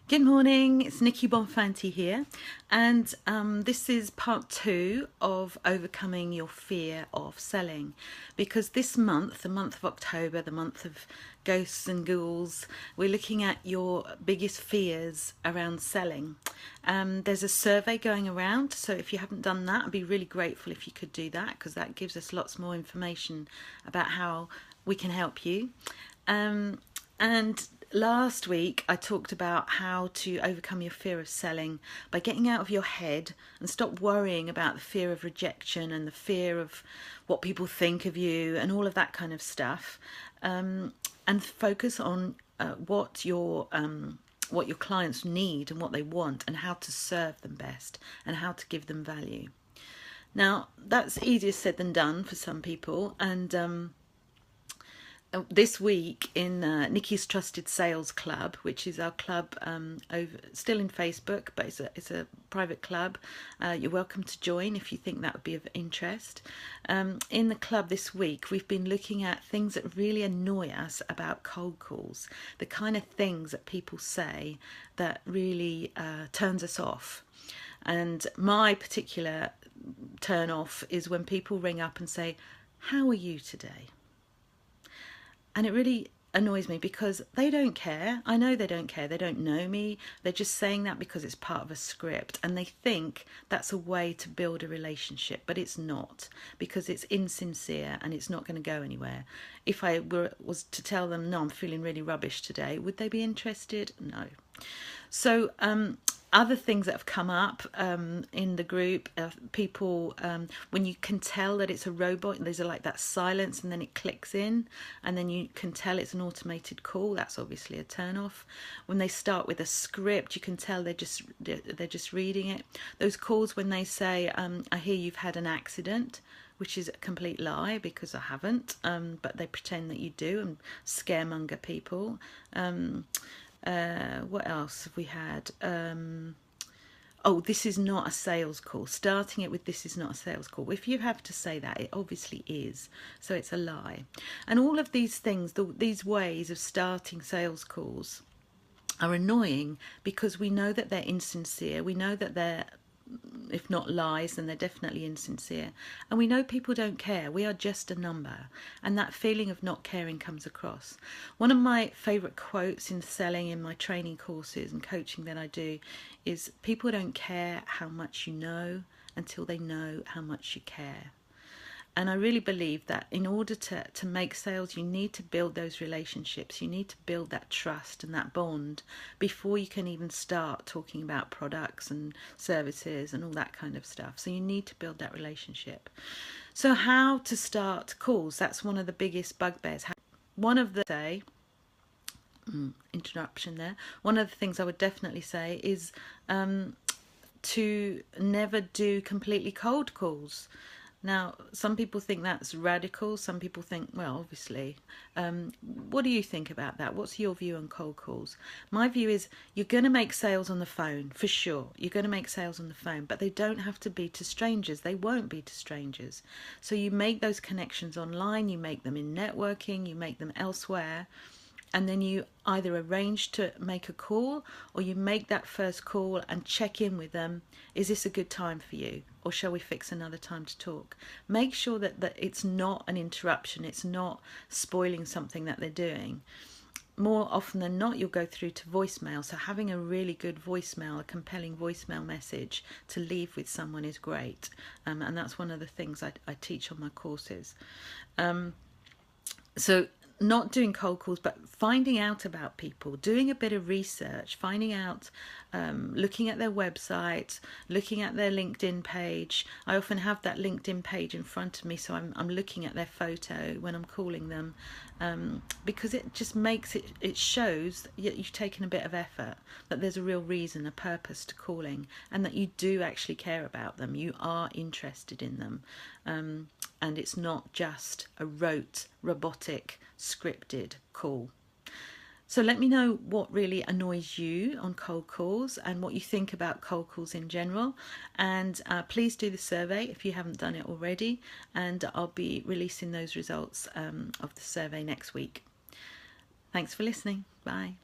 Good morning, it's Nikki Bonfanti here, and this is part 2 of overcoming your fear of selling, because this month, the month of October, the month of ghosts and ghouls, we're looking at your biggest fears around selling. There's a survey going around, so if you haven't done that, I'd be really grateful if you could do that, because that gives us lots more information about how we can help you. And last week I talked about how to overcome your fear of selling by getting out of your head and stop worrying about the fear of rejection and the fear of what people think of you and all of that kind of stuff, and focus on what your clients need and what they want and how to serve them best and how to give them value. Now, that's easier said than done for some people, and this week in Nikki's Trusted Sales Club, which is our club still in Facebook, but it's a private club. You're welcome to join if you think that would be of interest. In the club this week, we've been looking at things that really annoy us about cold calls, the kind of things that people say that really turns us off. And my particular turn off is when people ring up and say, "How are you today?" And it really annoys me because they don't care. I know they don't care. They don't know me. They're just saying that because it's part of a script, and they think that's a way to build a relationship, but it's not, because it's insincere and it's not going to go anywhere. If I was to tell them, "No, I'm feeling really rubbish today," would they be interested? No. So other things that have come up in the group, people, when you can tell that it's a robot, there's like that silence and then it clicks in, and then you can tell it's an automated call. That's obviously a turn off. When they start with a script, you can tell they're just reading it. Those calls when they say, "I hear you've had an accident," which is a complete lie, because I haven't, but they pretend that you do and scaremonger people. What else have we had? Oh, this is not a sales call. Starting it with "this is not a sales call." If you have to say that, it obviously is. So it's a lie. And all of these things, these ways of starting sales calls are annoying because we know that they're insincere. We know that they're, if not lies, then they're definitely insincere. And we know people don't care. We are just a number. And that feeling of not caring comes across. One of my favourite quotes in selling in my training courses and coaching that I do is, "People don't care how much you know until they know how much you care." And I really believe that in order to make sales, you need to build those relationships. You need to build that trust and that bond before you can even start talking about products and services and all that kind of stuff. So you need to build that relationship. So how to start calls? That's one of the biggest bugbears. One of the interruption there. One of the things I would definitely say is to never do completely cold calls. Now, some people think that's radical. Some people think, well, obviously. What do you think about that? What's your view on cold calls? My view is you're going to make sales on the phone, for sure. You're going to make sales on the phone, but they don't have to be to strangers. They won't be to strangers. So you make those connections online, you make them in networking, you make them elsewhere, and then you either arrange to make a call or you make that first call and check in with them. Is this a good time for you? Or shall we fix another time to talk? Make sure that it's not an interruption. It's not spoiling something that they're doing. More often than not, you'll go through to voicemail. So having a really good voicemail, a compelling voicemail message to leave with someone is great. And that's one of the things I teach on my courses. So not doing cold calls, but finding out about people, doing a bit of research, finding out, looking at their website, looking at their LinkedIn page. I often have that LinkedIn page in front of me, so I'm looking at their photo when I'm calling them, because it just makes it shows that you've taken a bit of effort, that there's a real reason, a purpose to calling, and that you do actually care about them. You are interested in them. And it's not just a rote, robotic, scripted call. So let me know what really annoys you on cold calls and what you think about cold calls in general. And please do the survey if you haven't done it already. And I'll be releasing those results of the survey next week. Thanks for listening. Bye.